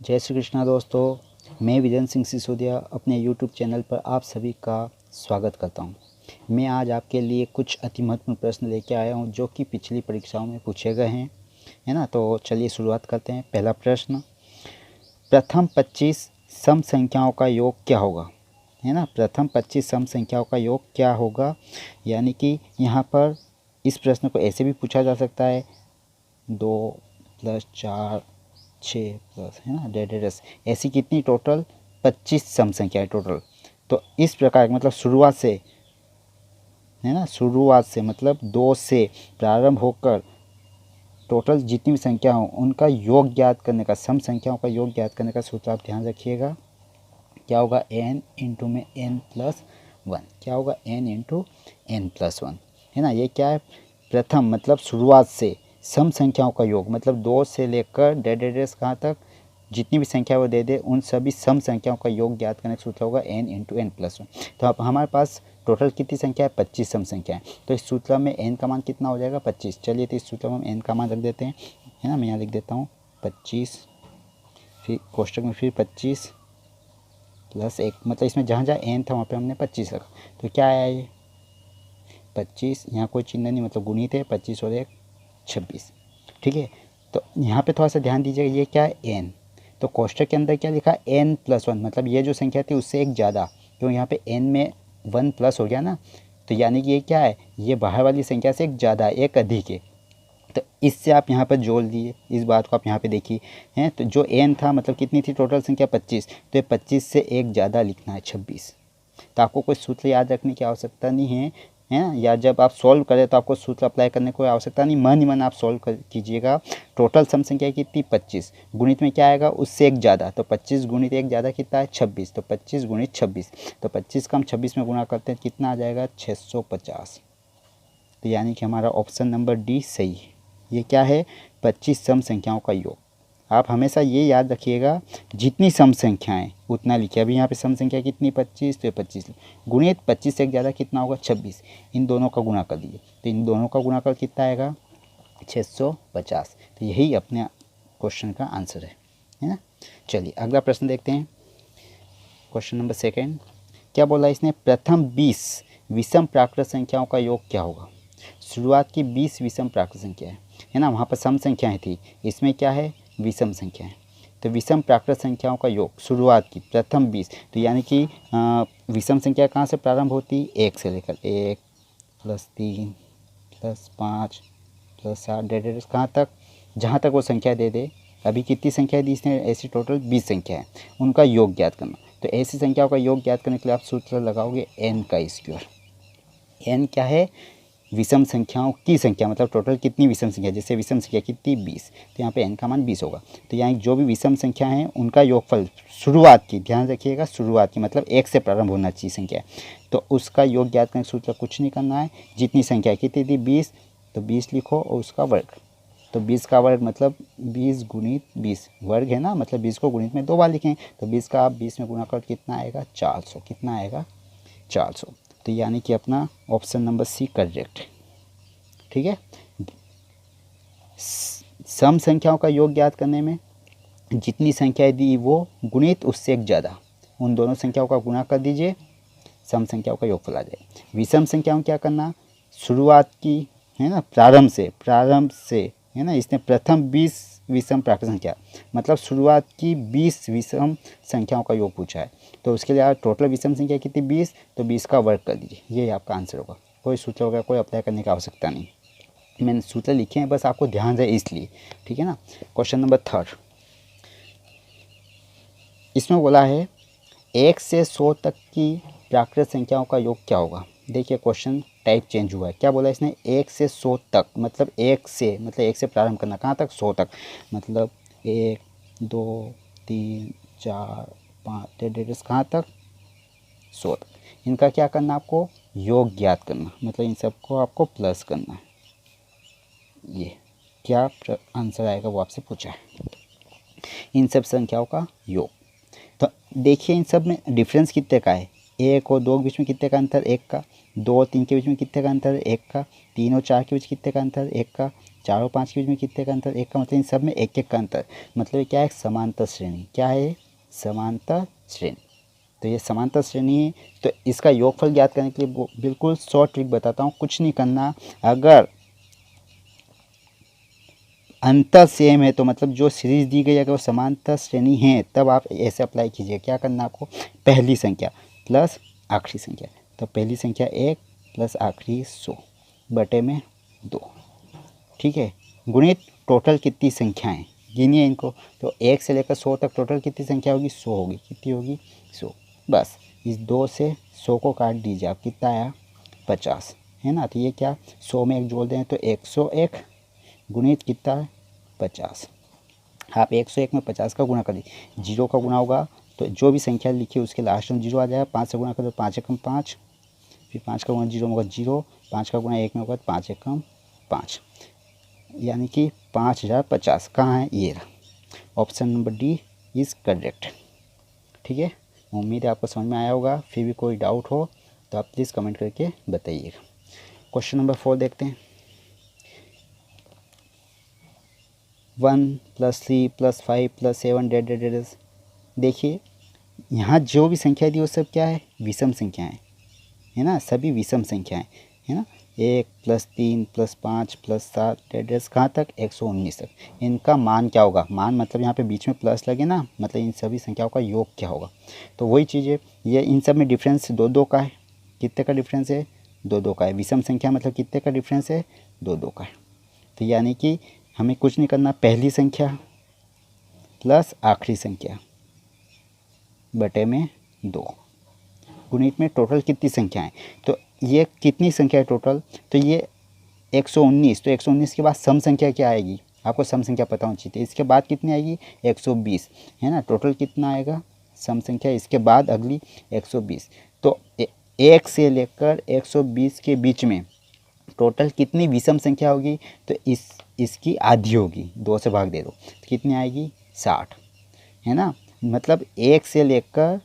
जय श्री कृष्णा दोस्तों, मैं विजन सिंह सिसोदिया अपने यूट्यूब चैनल पर आप सभी का स्वागत करता हूं। मैं आज आपके लिए कुछ अति महत्वपूर्ण प्रश्न लेके आया हूं जो कि पिछली परीक्षाओं में पूछे गए हैं, है ना। तो चलिए शुरुआत करते हैं। पहला प्रश्न, प्रथम 25 सम संख्याओं का योग क्या होगा, है ना। प्रथम 25 सम संख्याओं का योग क्या होगा, यानी कि यहाँ पर इस प्रश्न को ऐसे भी पूछा जा सकता है 2 + 4 6 प्लस, है ना, डेडेडस, ऐसी कितनी टोटल 25 सम संख्या है टोटल। तो इस प्रकार मतलब शुरुआत से, है ना, शुरुआत से मतलब 2 से प्रारंभ होकर टोटल जितनी भी संख्या हो उनका योग ज्ञात करने का, सम संख्याओं का योग ज्ञात करने का सूत्र आप ध्यान रखिएगा। क्या होगा, n इंटू में n+1। क्या होगा, n इंटू n+1, है ना। ये क्या है, प्रथम मतलब शुरुआत से सम संख्याओं का योग, मतलब 2 से लेकर डेडेडस कहाँ तक जितनी भी संख्या वो दे दे उन सभी सम संख्याओं का योग ज्ञात करने का सूत्र होगा n इंटू n+1। तो अब हमारे पास टोटल कितनी संख्या है, 25 सम संख्या है। तो इस सूत्र में n का मान कितना हो जाएगा, 25। चलिए तो इस सूत्र में हम n का मान रख देते हैं, है ना। मैं यहाँ लिख देता हूँ 25, फिर कोष्टक में फिर 25 + 1, मतलब इसमें जहाँ जहाँ n था वहाँ पे हमने 25 रखा। तो क्या आया ये 25, यहाँ कोई चिन्ह नहीं मतलब गुणित है, 25 और 1 26, ठीक है। तो यहाँ पे थोड़ा सा ध्यान दीजिएगा, ये क्या है n, तो कोष्टक के अंदर क्या लिखा n+1, मतलब ये जो संख्या थी उससे एक ज़्यादा, क्यों यहाँ पे n में 1 प्लस हो गया ना, तो यानी कि ये क्या है, ये बाहर वाली संख्या से एक ज़्यादा, एक अधिक है। तो इससे आप यहाँ पर जोड़ दिए, इस बात को आप यहाँ पे देखिए हैं। तो जो n था मतलब कितनी थी टोटल संख्या 25, तो ये 25 से एक ज़्यादा लिखना है 26। तो आपको कोई सूत्र याद रखने की आवश्यकता नहीं है ना, या जब आप सॉल्व करें तो आपको सूत्र अप्लाई करने की कोई आवश्यकता नहीं, मन ही मन आप सॉल्व कीजिएगा। टोटल सम संख्या कितनी 25, गुणित में क्या आएगा उससे एक ज़्यादा, तो 25 गुणित एक ज़्यादा कितना है 26, तो 25 गुणित 26, तो 25 का हम 26 में गुणा करते हैं कितना आ जाएगा 650। तो यानी कि हमारा ऑप्शन नंबर डी सही है। ये क्या है, 25 सम संख्याओं का योग। आप हमेशा ये याद रखिएगा, जितनी सम संख्याएं उतना लिखिए। अभी यहाँ पे सम संख्या कितनी 25, तो 25 गुणित 25 से एक ज़्यादा कितना होगा 26, इन दोनों का गुणा कर दीजिए, तो इन दोनों का गुणा कर कितना आएगा 650। तो यही अपने क्वेश्चन का आंसर है ना। चलिए अगला प्रश्न देखते हैं। क्वेश्चन नंबर 2, क्या बोला इसने, प्रथम 20 विषम प्राकृत संख्याओं का योग क्या होगा। शुरुआत की 20 विषम प्राकृत संख्या है ना, वहाँ पर सम संख्याएं थी, इसमें क्या है विषम संख्या है। तो विषम प्राकृत संख्याओं का योग शुरुआत की प्रथम 20, तो यानी कि विषम संख्या कहाँ से प्रारंभ होती, 1 से लेकर 1 + 3 + 5 + 7 डेढ़ कहाँ तक, जहाँ तक वो संख्या दे दे। अभी कितनी संख्या दी इसने, ऐसी टोटल 20 संख्या है, उनका योग ज्ञात करना। तो ऐसी संख्याओं का योग ज्ञात करने के लिए आप सूत्र लगाओगे n का स्क्वायर। n क्या है, विषम संख्याओं की संख्या, मतलब टोटल कितनी विषम संख्या, जैसे विषम संख्या कितनी 20, तो यहाँ पे n का मान 20 होगा। तो यहाँ जो भी विषम संख्या है उनका योगफल शुरुआत की, ध्यान रखिएगा शुरुआत की मतलब 1 से प्रारंभ होना चाहिए संख्या, तो उसका योग ज्ञात करने सूत्र कुछ नहीं करना है। जितनी संख्या कितनी थी 20, तो 20 लिखो और उसका वर्ग, तो 20 का वर्ग मतलब 20 गुणित 20 वर्ग है ना, मतलब 20 को गुणित में 2 बार लिखें, तो 20 का आप 20 में गुणा कर कितना आएगा 400, कितना आएगा 400। तो यानी कि अपना ऑप्शन नंबर सी करेक्ट है, ठीक है। सम संख्याओं का योग ज्ञात करने में जितनी संख्याएं दी वो गुणित उससे एक ज़्यादा, उन दोनों संख्याओं का गुणा कर दीजिए, सम संख्याओं का योगफल आ जाए। विषम संख्याओं क्या करना, शुरुआत की, है ना, प्रारंभ से, है ना, इसने प्रथम 20 विषम प्राकृत संख्या मतलब शुरुआत की 20 विषम संख्याओं का योग पूछा है, तो उसके लिए आप टोटल विषम संख्या कितनी 20, तो 20 का वर्ग कर दीजिए, ये आपका आंसर होगा। कोई सूत्र वगैरह कोई अप्लाई करने की आवश्यकता नहीं, मैंने सूत्र लिखे हैं बस आपको ध्यान रहे इसलिए, ठीक है ना। क्वेश्चन नंबर 3, इसमें बोला है 1 से 100 तक की प्राकृत संख्याओं का योग क्या होगा। देखिए क्वेश्चन टाइप चेंज हुआ है, क्या बोला इसने 1 से 100 तक, मतलब 1 से प्रारंभ करना कहाँ तक 100 तक, मतलब 1 2 3 4 5 डेढ़ कहाँ तक 100 तक। इनका क्या करना, आपको योग ज्ञात करना, मतलब इन सबको आपको प्लस करना है। ये क्या आंसर आएगा वो आपसे पूछा है, इन सब संख्याओं का योग। तो देखिए इन सब में डिफरेंस कितने का है, एक और दो के बीच में कितने का अंतर, एक का। दो और तीन के बीच में कितने का अंतर, एक का। तीन और चार के बीच कितने का अंतर, एक का। चार और पाँच के बीच में कितने का अंतर, एक का। मतलब इन सब में एक एक का अंतर। मतलब ये क्या है, समांतर श्रेणी। क्या है, समांतर श्रेणी। तो ये समांतर श्रेणी है। तो इसका योगफल ज्ञात करने के लिए बिल्कुल शॉर्ट ट्रिक बताता हूँ, कुछ नहीं करना। अगर अंतर सेम है तो मतलब जो सीरीज दी गई है अगर वो समांतर श्रेणी है तब आप ऐसे अप्लाई कीजिए। क्या करना आपको, पहली संख्या प्लस आखिरी संख्या। तो पहली संख्या 1 प्लस आखिरी 100 बटे में 2, ठीक है। गुणित टोटल कितनी संख्याएं, गिनिए इनको। तो 1 से लेकर 100 तक टोटल कितनी संख्या होगी, 100 होगी। कितनी होगी, 100। बस इस 2 से 100 को काट दीजिए, आप कितना आया, 50, है ना। तो ये क्या, 100 में एक जोड़ दें तो 101 गुणित कितना है, 50। आप 101 में 50 का गुणा कर दीजिए, जीरो का गुणा होगा तो जो भी संख्या लिखी है उसके लास्ट में जीरो आ जाएगा। 5 से गुणा कर दो, 5 एकम 5, फिर 5 का गुणा जीरो में होगा जीरो, 5 का गुणा 1 में होगा 5 एकम 5, यानी कि 5050। कहाँ है, ये रहा। Option number D is correct, ठीक है। उम्मीद है आपको समझ में आया होगा। फिर भी कोई डाउट हो तो आप प्लीज़ कमेंट करके बताइएगा। क्वेश्चन नंबर 4 देखते हैं। 1 + 3 + 5 + 7 डेड डेड डेड। देखिए यहाँ जो भी संख्या दी वो सब क्या है, विषम संख्याएं, है ना। सभी विषम संख्याएं, है ना। 1 + 3 + 5 + 7 डेड डेड कहाँ तक, 119 तक। इनका मान क्या होगा, मान मतलब यहाँ पे बीच में प्लस लगे ना, मतलब इन सभी संख्याओं का योग क्या होगा। तो वही चीज़ है, ये इन सब में डिफरेंस दो दो का है। कितने का डिफरेंस है, दो दो का है। विषम संख्या मतलब कितने का डिफरेंस है, दो दो का है। तो यानी कि हमें कुछ नहीं करना, पहली संख्या प्लस आखिरी संख्या बटे में 2 गुणित में टोटल कितनी संख्याएं। तो ये कितनी संख्या है टोटल, तो ये 119। तो 119 के बाद सम संख्या क्या आएगी, आपको सम संख्या पता होनी चाहिए। इसके बाद कितनी आएगी, 120, है ना। टोटल कितना आएगा सम संख्या, इसके बाद अगली 120। तो 1 से लेकर 120 के बीच में टोटल कितनी विषम संख्या होगी, तो इसकी आधी होगी, 2 से भाग दे दो तो कितनी आएगी, 60, है ना। मतलब 1 से लेकर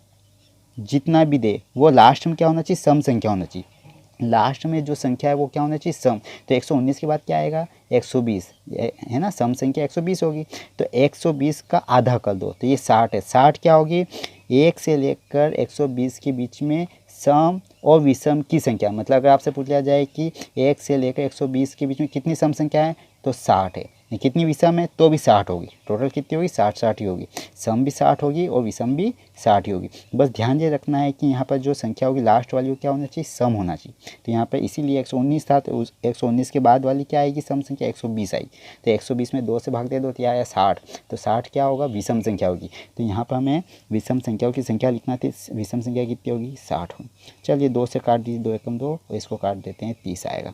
जितना भी दे वो लास्ट में क्या होना चाहिए, सम संख्या होना चाहिए। लास्ट में जो संख्या है वो क्या होना चाहिए, सम। तो 119 के बाद क्या आएगा, 120, है ना। सम संख्या 120 होगी। तो 120 का आधा कर दो तो ये 60 है। 60 क्या होगी, 1 से लेकर 120 के बीच में सम और विषम की संख्या। मतलब अगर आपसे पूछ लिया जाए कि 1 से लेकर 120 के बीच में कितनी सम संख्या है, तो 60 है। कितनी विषम है, तो भी 60 होगी। टोटल कितनी होगी, 60 ही होगी। सम भी 60 होगी और विषम भी 60 ही होगी। बस ध्यान ये रखना है कि यहाँ पर जो संख्या होगी लास्ट वाली वो क्या होना चाहिए, सम होना चाहिए। तो यहाँ पर इसीलिए 119 था, तो उस 119 के बाद वाली क्या आएगी, सम संख्या 120 आई। तो 120 में 2 से भाग दे दो तो यह आया 60। तो 60 क्या होगा, विषम संख्या होगी। तो यहाँ पर हमें विषम संख्याओं की संख्या लिखना थी। विषम संख्या कितनी होगी, 60 होगी। चलिए 2 से काट दीजिए, 2 एकम 2 और इसको काट देते हैं, 30 आएगा,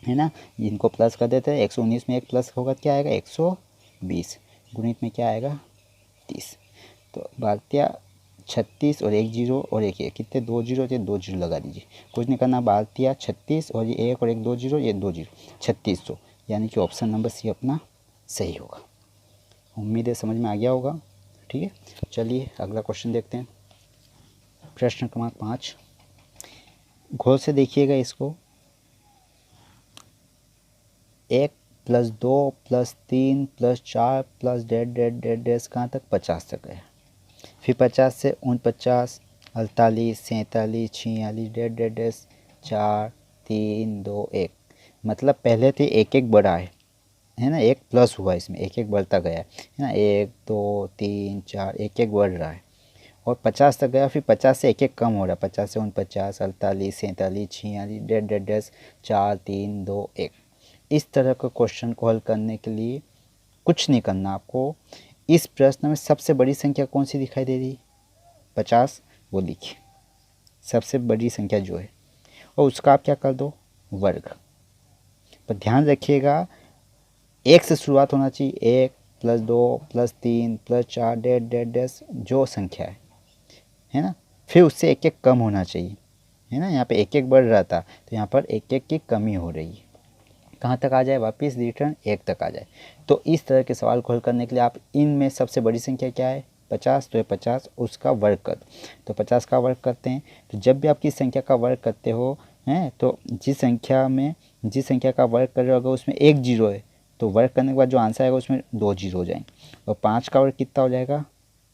है ना। इनको प्लस कर देते हैं। 119 में एक प्लस होगा, क्या आएगा, 120 गुणित में क्या आएगा, 30। तो बालतिया 36 और एक जीरो और एक कितने, 2 जीरो, ये 2 जीरो लगा दीजिए। कुछ नहीं करना, बालतिया 36 और ये 1 और 1 2 जीरो, ये 2 जीरो, 3600। यानी कि ऑप्शन नंबर सी अपना सही होगा। उम्मीद है समझ में आ गया होगा, ठीक है। चलिए अगला क्वेश्चन देखते हैं। प्रश्न क्रमांक 5, गौर से देखिएगा इसको। 1 + 2 + 3 + 4 + डेड डेड डेड डेस कहाँ तक, 50 तक है। फिर 50 से 49, 48, 47, 46 डेड डेड डेस 4 3 2 1। मतलब पहले थे एक एक बढ़ा है ना, एक प्लस हुआ, इसमें एक एक बढ़ता गया है ना। 1 2 3 4 एक एक बढ़ रहा है और 50 तक गया। फिर 50 से एक एक कम हो रहा है, 50 से 49, 48, 47, 46 डेड डेड डेस 4 3 2 1। इस तरह का क्वेश्चन को हल करने के लिए कुछ नहीं करना आपको। इस प्रश्न में सबसे बड़ी संख्या कौन सी दिखाई दे रही, 50, वो लिखिए सबसे बड़ी संख्या जो है, और उसका आप क्या कर दो, वर्ग। पर ध्यान रखिएगा 1 से शुरुआत होना चाहिए। 1 + 2 + 3 + 4 डेड डेड डेस जो संख्या है ना। फिर उससे एक एक कम होना चाहिए, है ना। यहाँ पे एक एक बढ़ रहा था तो यहाँ पर एक एक की कमी हो रही है। कहाँ तक आ जाए, वापस रिटर्न 1 तक आ जाए। तो इस तरह के सवाल को हल करने के लिए आप इनमें सबसे बड़ी संख्या क्या है, 50, तो ये 50 उसका वर्ग कर, तो 50 का वर्ग करते हैं। तो जब भी आप किसी संख्या का वर्ग करते हो हैं, तो जिस संख्या का वर्ग कर रहे हो अगर उसमें एक जीरो है तो वर्ग करने के बाद जो आंसर आएगा उसमें 2 जीरो हो जाएंगे। और 5 का वर्ग कितना हो जाएगा?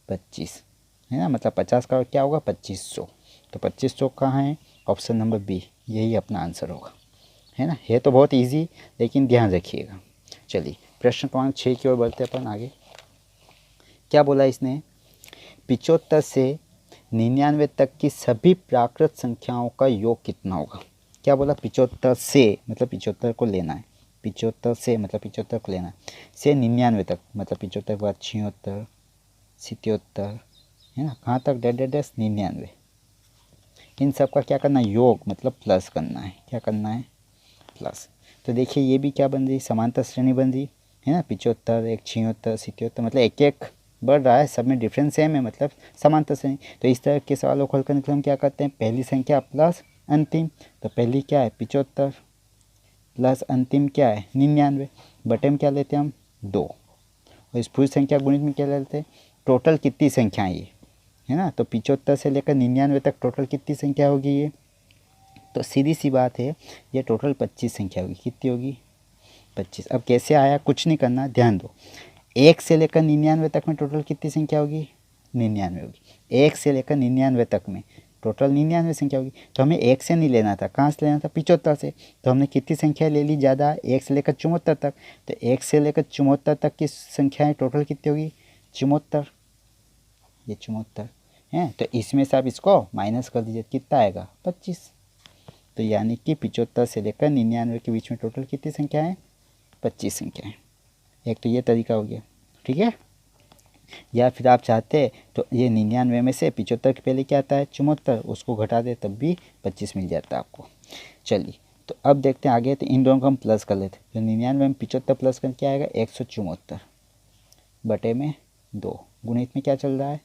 25, है ना, मतलब 50 का वर्ग क्या होगा? 2500। तो 2500 कहाँ है? ऑप्शन नंबर बी, यही अपना आंसर होगा, है ना। ये तो बहुत इजी, लेकिन ध्यान रखिएगा। चलिए प्रश्न क्रमांक 6 की ओर बढ़ते अपन आगे। क्या बोला इसने? 75 से 99 तक की सभी प्राकृत संख्याओं का योग कितना होगा? क्या बोला? 75 से मतलब 75 को लेना है, 75 से मतलब 75 को लेना है, से 99 तक मतलब 75 के बाद 76, 77, है ना, कहाँ तक? डेड 99। इन सब का क्या करना है? योग मतलब प्लस करना है। क्या करना है? प्लस। तो देखिए ये भी क्या बन रही? समांतर श्रेणी बन रही है ना। 75, एक 76, 77, मतलब एक एक बढ़ रहा है, सब में डिफरेंस सेम है, मतलब समांतर श्रेणी। तो इस तरह के सवालों को हल करने के लिए हम क्या करते हैं? पहली संख्या प्लस अंतिम। तो पहली क्या है? 75 प्लस अंतिम क्या है? 99। बटे में क्या लेते हैं हम? 2। और इस पूरी संख्या गुणित में क्या लेते हैं? टोटल कितनी संख्या है ये, है ना। तो 75 से लेकर 99 तक टोटल कितनी संख्या होगी ये? तो सीधी सी बात है, ये टोटल 25 संख्या होगी। कितनी होगी? 25। अब कैसे आया? कुछ नहीं करना, ध्यान दो। 1 से लेकर 99 तक में टोटल कितनी संख्या होगी? 99 होगी। 1 से लेकर 99 तक में टोटल 99 संख्या होगी। तो हमें 1 से नहीं लेना था, कहाँ से लेना था? 75 से। तो हमने कितनी संख्या ले ली? ज़्यादा, 1 से लेकर 74 तक। तो 1 से लेकर 74 तक की संख्याएँ टोटल कितनी होगी? 74। ये 74 हैं, तो इसमें से आप इसको माइनस कर दीजिए, कितना आएगा? 25। तो यानी कि 75 से लेकर 99 के बीच में टोटल कितनी संख्या है? 25 संख्या है। एक तो ये तरीका हो गया, ठीक है। या फिर आप चाहते तो ये 99 में से 75 के पहले क्या आता है? 74, उसको घटा दे तब भी 25 मिल जाता है आपको। चलिए तो अब देखते हैं आगे। तो इन दोनों को हम प्लस कर लेते हैं। तो 99 में 75 प्लस कर क्या आएगा? 174 बटे में 2, गुणित में क्या चल रहा है?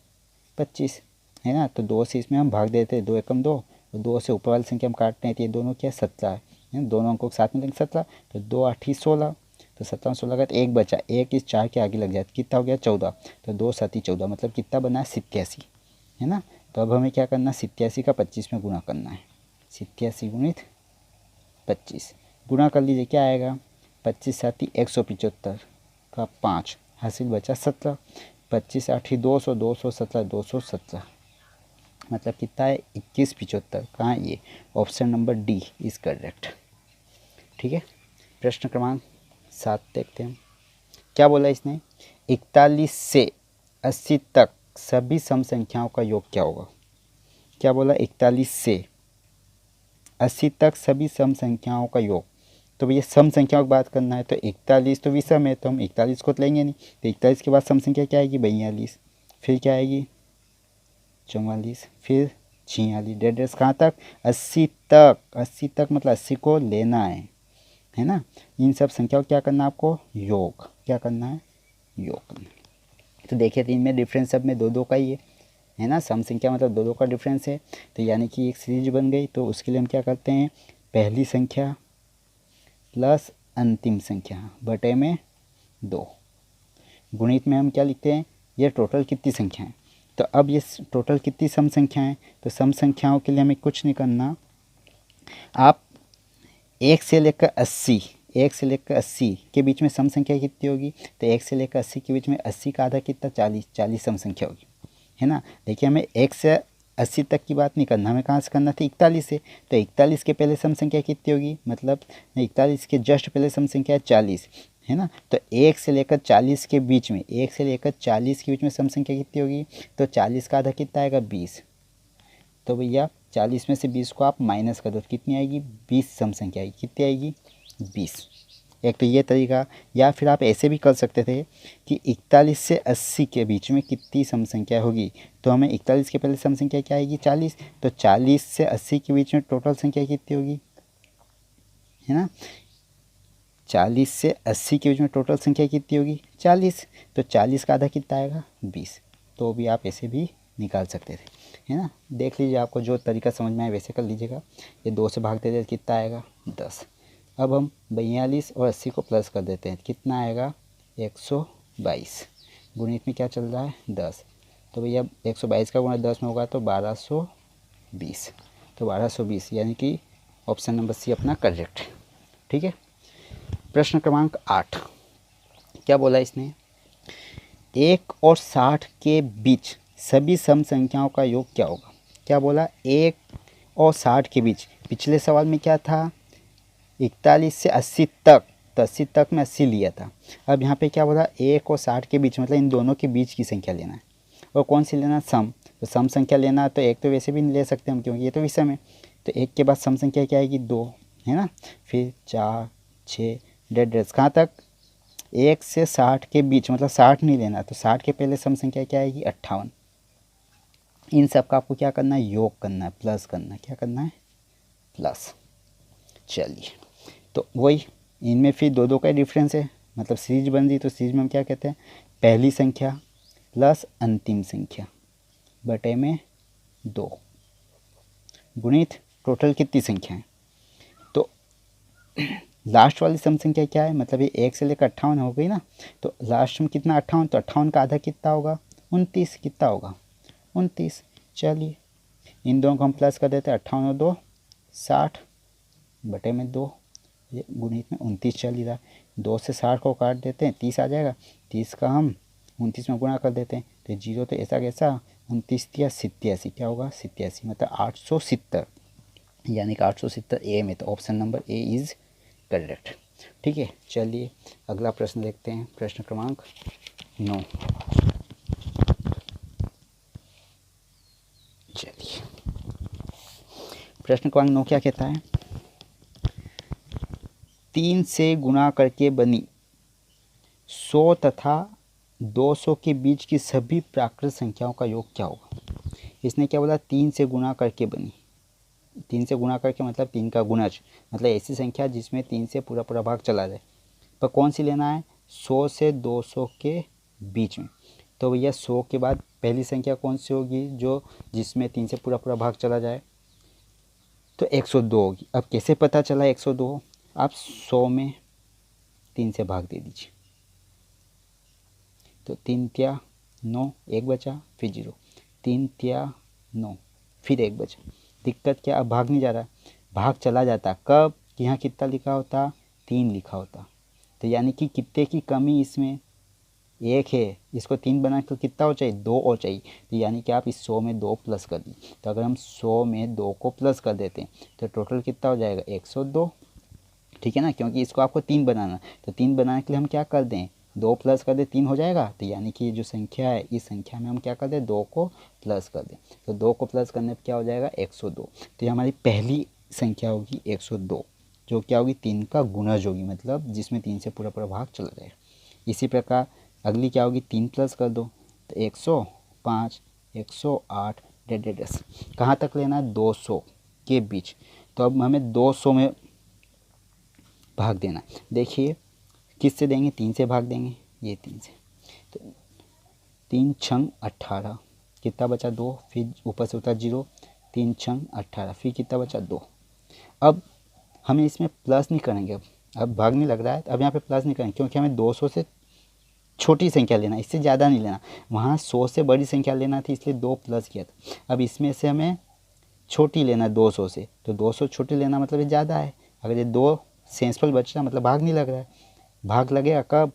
25, है ना। तो 2 से इसमें हम भाग देते हैं, 2 एकम 2, और 2 से ऊपर वाली संख्या हम काटते हैं, तो ये दोनों क्या? 17 है। दोनों अंकों के साथ में लेंगे 17, तो 2 8 16। तो 17 16 का एक बचा, एक इस 4 के आगे लग जाए, कितना हो गया? 14। तो 2 7 14, मतलब कितना बना है? 87, है ना। तो अब हमें क्या करना है? 87 का 25 में गुणा करना है। 87 गुणित 25 गुणा कर लीजिए, क्या आएगा? 25 7 175 का 5, हासिल बचा 17। 25 8 200, 217, 217, मतलब कितना है? 2175। कहाँ है ये? Option number D is correct, ठीक है। प्रश्न क्रमांक 7 देखते हैं। क्या बोला इसने? 41 से 80 तक सभी सम संख्याओं का योग क्या होगा? क्या बोला? 41 से 80 तक सभी सम संख्याओं का योग। तो भैया सम संख्याओं की बात करना है, तो 41 तो विषम है, तो हम 41 को तो लेंगे नहीं। तो 41 के बाद सम संख्या क्या आएगी? 42, फिर क्या आएगी? 44, फिर 46। डेड रेस कहाँ तक? 80 तक। 80 तक मतलब 80 को लेना है ना। इन सब संख्याओं क्या करना है आपको? योग। क्या करना है? योग करना है। तो देखिए तो इनमें डिफरेंस सब में 2 2 का ही है ना। सम संख्या मतलब 2 2 का डिफरेंस है। तो यानी कि एक सीरीज बन गई। तो उसके लिए हम क्या करते हैं? पहली संख्या प्लस अंतिम संख्या बटे में 2, गुणित में हम क्या लिखते हैं? ये टोटल कितनी संख्या है। तो अब ये टोटल कितनी सम संख्या है? तो सम संख्याओं के लिए हमें कुछ नहीं करना। आप 1 से लेकर 80, 1 से लेकर 80 के बीच में सम संख्या कितनी होगी? तो 1 से लेकर 80 के बीच में 80 का आधा कितना? 40, 40 सम संख्या होगी, है ना। देखिए हमें 1 से 80 तक की बात नहीं करना, हमें कहाँ से करना था? 41 से। तो 41 के पहले सम संख्या कितनी होगी? मतलब 41 के जस्ट पहले सम संख्या है 40, है ना। तो 1 से लेकर 40 के बीच में, 1 से लेकर 40 के बीच में सम संख्या कितनी होगी? तो 40 का आधा कितना आएगा? 20। तो भैया 40 में से 20 को आप माइनस कर दो, कितनी आएगी? 20 सम संख्या आएगी। कितनी आएगी? 20। एक तो ये तरीका। या फिर आप ऐसे भी कर सकते थे कि 41 से 80 के बीच में कितनी सम संख्या होगी? तो हमें 41 के पहले सम संख्या क्या आएगी? 40। तो 40 से 80 के बीच में टोटल संख्या कितनी होगी, है ना। 40 से 80 के बीच में टोटल संख्या कितनी होगी? 40। तो 40 का आधा कितना आएगा? 20। तो भी आप ऐसे भी निकाल सकते थे, है ना। देख लीजिए, आपको जो तरीका समझ में आए वैसे कर लीजिएगा। ये 2 से भाग देते कितना आएगा? 10। अब हम 42 और 80 को प्लस कर देते हैं, कितना आएगा? 122। गुणित में क्या चल रहा है? 10। तो भैया 122 का गुणा 10 में होगा तो 1220, तो 1220 यानी कि ऑप्शन नंबर सी अपना करेक्ट है। ठीक है। प्रश्न क्रमांक 8, क्या बोला इसने, 1 और 60 के बीच सभी सम संख्याओं का योग क्या होगा। क्या बोला, 1 और 60 के बीच। पिछले सवाल में क्या था, 41 से 80 तक, तो 80 तक में 80 लिया था। अब यहाँ पे क्या बोला, 1 और 60 के बीच, मतलब इन दोनों के बीच की संख्या लेना है। और कौन सी लेना, सम। तो सम संख्या लेना है तो एक तो वैसे भी नहीं ले सकते हम, क्योंकि ये तो विषम है। तो एक के बाद सम संख्या क्या आएगी, 2, है ना। फिर 4, 6, डेढ़ कहाँ तक, 1 से 60 के बीच, मतलब 60 नहीं लेना। तो 60 के पहले सम संख्या क्या आएगी, 58। इन सब का आपको क्या करना है, योग करना है, प्लस करना है। क्या करना है, प्लस। चलिए, तो वही इनमें फिर दो का डिफरेंस है, मतलब सीरीज बन रही। तो सीरीज में हम क्या कहते हैं, पहली संख्या प्लस अंतिम संख्या बटे में 2 गुणित टोटल कितनी संख्या है। तो लास्ट वाली सम संख्या क्या है, मतलब ये 1 से लेकर 58 हो गई ना। तो लास्ट में कितना, 58, तो 58 का आधा कितना होगा, 29। कितना होगा, 29। चलिए, इन दोनों को हम प्लस कर देते हैं, 58 और 2 60 बटे में 2, ये गुणित में 29 चल ही रहा है। 2 से 60 को काट देते हैं, 30 आ जाएगा। 30 का हम 29 में गुणा कर देते हैं, तो 0 तो ऐसा कैसा, 29 या 87, क्या होगा 87, मतलब 870, यानी कि 870 ए में। तो option number A is correct. ठीक है। चलिए अगला प्रश्न देखते हैं, प्रश्न क्रमांक 9। चलिए, प्रश्न क्रमांक 9 क्या कहता है, 3 से गुणा करके बनी 100 तथा 200 के बीच की सभी प्राकृत संख्याओं का योग क्या होगा। इसने क्या बोला, 3 से गुणा करके बनी। 3 से गुणा करके मतलब 3 का गुणज, मतलब ऐसी संख्या जिसमें 3 से पूरा पूरा भाग चला जाए। पर कौन सी लेना है, 100 से 200 के बीच में। तो भैया 100 के बाद पहली संख्या कौन सी होगी, जो जिसमें 3 से पूरा पूरा भाग चला जाए, तो 102 होगी। अब कैसे पता चला 102, आप 100 में 3 से भाग दे दीजिए, तो 3 तिया 9, 1 बचा, फिर 0, 3 तिया 9, फिर 1 बचा। दिक्कत क्या, अब भाग नहीं जा रहा, भाग चला जाता कब, यहाँ कितना लिखा होता, 3 लिखा होता। तो यानी कि कितने की कमी इसमें, 1 है, इसको 3 बना तो कितना हो चाहिए, 2 और चाहिए। तो यानी कि आप इस 100 में 2 प्लस कर दी। तो अगर हम 100 में 2 को प्लस कर देते हैं तो टोटल कितना हो जाएगा, 102। ठीक है ना, क्योंकि इसको आपको 3 बनाना, तो 3 बनाने के लिए हम क्या कर दें, 2 प्लस कर दे, 3 हो जाएगा। तो यानी कि ये जो संख्या है, इस संख्या में हम क्या कर दें, 2 को प्लस कर दें। तो 2 को प्लस करने पर क्या हो जाएगा, 102। तो ये हमारी पहली संख्या होगी 102, जो क्या होगी, 3 का गुणज होगी, मतलब जिसमें 3 से पूरा पूरा भाग चला जाएगा। इसी प्रकार अगली क्या होगी, 3 प्लस कर दो, तो 105, 108, 10 कहाँ तक लेना है, 200 के बीच। तो अब हमें 200 में भाग देना। देखिए किस से देंगे, 3 से भाग देंगे, ये 3 से। तो 3 छंग 18, कितना बचा, 2, फिर ऊपर से उतना 0, 3 छंग 18, फिर कितना बचा, 2। अब हमें इसमें प्लस नहीं करेंगे, अब भाग नहीं लग रहा है, अब यहाँ पे प्लस नहीं करेंगे, क्योंकि हमें 200 से छोटी संख्या लेना, इससे ज़्यादा नहीं लेना। वहाँ 100 से बड़ी संख्या लेना थी, इसलिए 2 प्लस किया था। अब इसमें से हमें छोटी लेना है 200 से, तो 200 छोटी लेना मतलब ये ज़्यादा है। अगर ये 2 सेंसफुल बच रहा, मतलब भाग नहीं लग रहा है। भाग लगेगा कब,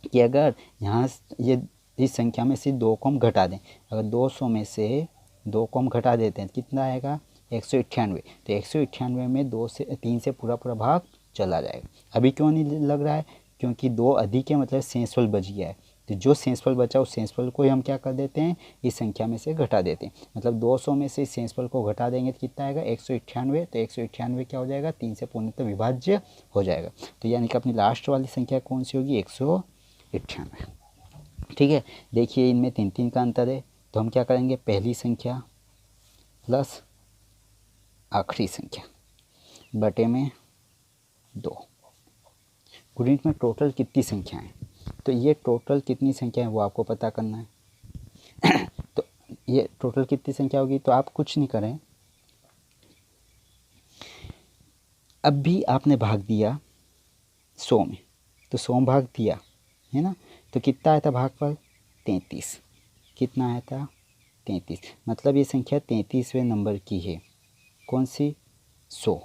कि अगर यहाँ ये इस संख्या में से 2 को हम घटा दें। अगर 200 में से 2 को हम घटा देते हैं, कितना आएगा, 198। तो 198 में 2 से 3 से पूरा पूरा भाग चला जाएगा। अभी क्यों नहीं लग रहा है, क्योंकि 2 अधिक है, मतलब सेंसफुल बच गया है। तो जो सेंसफुल बचा, उस सेंसफुल को ही हम क्या कर देते हैं, इस संख्या में से घटा देते हैं। मतलब 200 में से इस सेंसफुल को घटा देंगे तो कितना आएगा, 198। तो 198 क्या हो जाएगा, 3 से पूर्णतः विभाज्य हो जाएगा। तो यानी कि अपनी लास्ट वाली संख्या कौन सी होगी, 198। ठीक है। देखिए इनमें 3 का अंतर है, तो हम क्या करेंगे, पहली संख्या प्लस आखिरी संख्या बटे में 2 गुणित में टोटल कितनी संख्याएं। तो ये टोटल कितनी संख्या है वो आपको पता करना है। तो ये टोटल कितनी संख्या होगी, तो आप कुछ नहीं करें, अब भी आपने भाग दिया 100 में, तो 100 भाग दिया है ना, तो कितना आया था भागफल, 33। कितना आया था 33, मतलब ये संख्या 33वें नंबर की है। कौन सी 100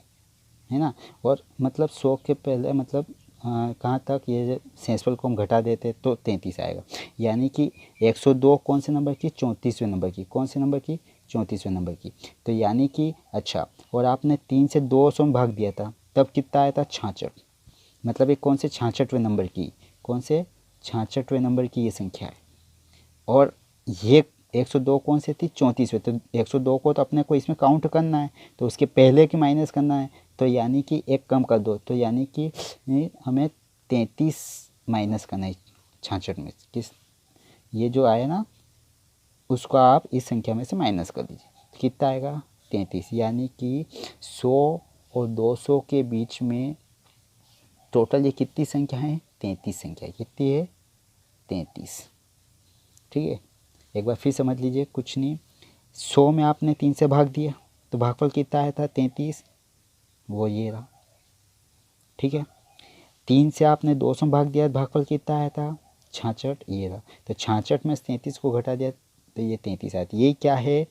है ना। और मतलब 100 के पहले मतलब कहाँ तक ये सेंसफल को हम घटा देते तो 33 आएगा। यानी कि 102 कौन से नंबर की 34वें नंबर की, कौन से नंबर की 34वें नंबर की। तो यानी कि अच्छा, और आपने 3 से 200 में भाग दिया था तब कितना आया था 66, मतलब ये कौन से 66वें नंबर की, कौन से 66वें नंबर की ये संख्या है। और ये 102 कौन से थी 34वें, तो 102 को तो अपने को इसमें काउंट करना है तो उसके पहले की माइनस करना है। तो यानी कि एक कम कर दो, तो यानी कि हमें 33 माइनस करना है 66 में। किस ये जो आया ना उसको आप इस संख्या में से माइनस कर दीजिए, कितना आएगा 33। यानी कि 100 और 200 के बीच में टोटल ये कितनी संख्या है 33 संख्या। कितनी है 33। ठीक है, एक बार फिर समझ लीजिए, कुछ नहीं, 100 में आपने 3 से भाग दिया तो भागफल कितना आया था 33, वो ये रहा। ठीक है, 3 से आपने 200 में भाग दिया भागफल कितना आया था 66, ये रहा। तो 66 में 33 को घटा दिया तो ये 33 आया था। ये क्या है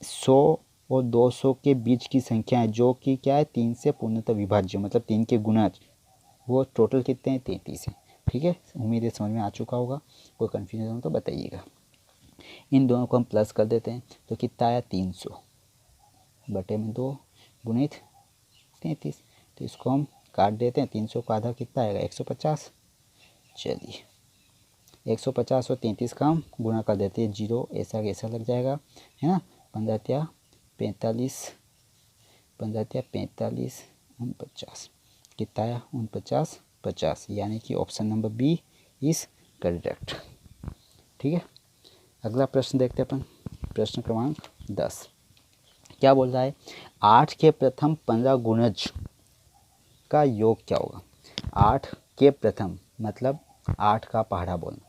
100 और 200 के बीच की संख्या है जो कि क्या है 3 से पूर्णतः विभाज्य, मतलब 3 के गुणज, वो टोटल कितने हैं 33 है। ठीक है, उम्मीद है समझ में आ चुका होगा, कोई कन्फ्यूजन हो तो बताइएगा। इन दोनों को हम प्लस कर देते हैं तो कितना आया 300 बटे में 2 गुणित 33। तो इसको हम काट देते हैं, 300 का आधा कितना आएगा 150। चलिए 150 और 33 का हम गुणा कर देते हैं, जीरो ऐसा कैसा लग जाएगा है ना। 15 या 45, 15 या 45, 49 कितना आया 49, 50, यानी कि option number B is correct. ठीक है, अगला प्रश्न देखते हैं अपन, प्रश्न क्रमांक 10। क्या बोल रहा है 8 के प्रथम 15 गुणज का योग क्या होगा। 8 के प्रथम मतलब 8 का पहाड़ा बोलना,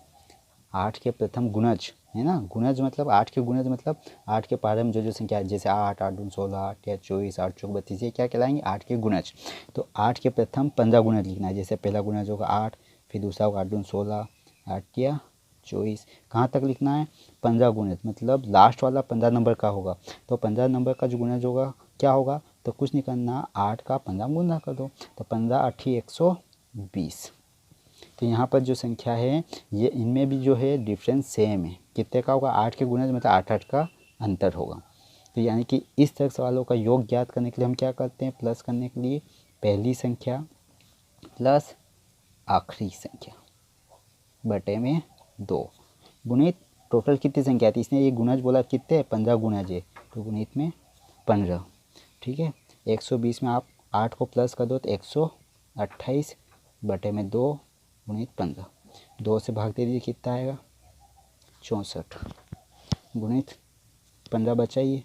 8 के प्रथम गुणज है ना। गुणज मतलब 8 के गुणज मतलब 8 के पहाड़े में जो जो संख्या है, जैसे 8, 8 दूनी 16, 8 या 24, 8 चौक 32, ये क्या कहलाएंगे 8 के गुणज। तो 8 के प्रथम 15 गुणज लिखना है। जैसे पहला गुणज होगा 8, फिर दूसरा होगा 8 दूनी 16, 8 या 24, कहाँ तक लिखना है 15 गुणज, मतलब लास्ट वाला 15 नंबर का होगा। तो 15 नंबर का जो गुणज होगा क्या होगा, तो कुछ नहीं करना, 8 का 15 गुना कर दो, तो 15 8 120। तो यहाँ पर जो संख्या है ये इनमें भी जो है डिफरेंस सेम है, कितने का होगा 8 के गुणज मतलब 8 8 का अंतर होगा। तो यानी कि इस तरह सवालों का योग ज्ञात करने के लिए हम क्या करते हैं, प्लस करने के लिए पहली संख्या प्लस आखिरी संख्या बटे में 2 गुणित टोटल कितनी संख्या थी, इसने ये गुणज बोला कितने 15 गुणज है, तो गुणित में 15। ठीक है, 120 में आप 8 को प्लस कर दो तो 128 बटे में 2 गुणित 15, 2 से भाग दे दीजिए कितना आएगा 64 गुणित 15 बचाइए।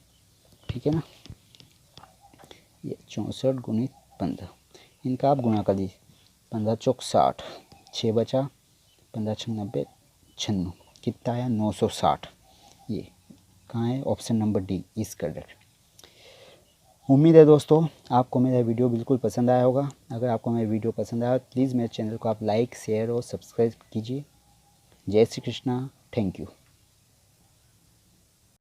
ठीक है ना, ये 64 गुणित 15, इनका आप गुणा कर दीजिए, 15 चौक 60, 6 बचा, 15 छंग 90, 96, कितना आया 960। ये कहाँ है option number D is correct. उम्मीद है दोस्तों आपको मेरा वीडियो बिल्कुल पसंद आया होगा। अगर आपको मेरा वीडियो पसंद आया प्लीज़ मेरे चैनल को आप लाइक शेयर और सब्सक्राइब कीजिए। जय श्री कृष्णा, थैंक यू।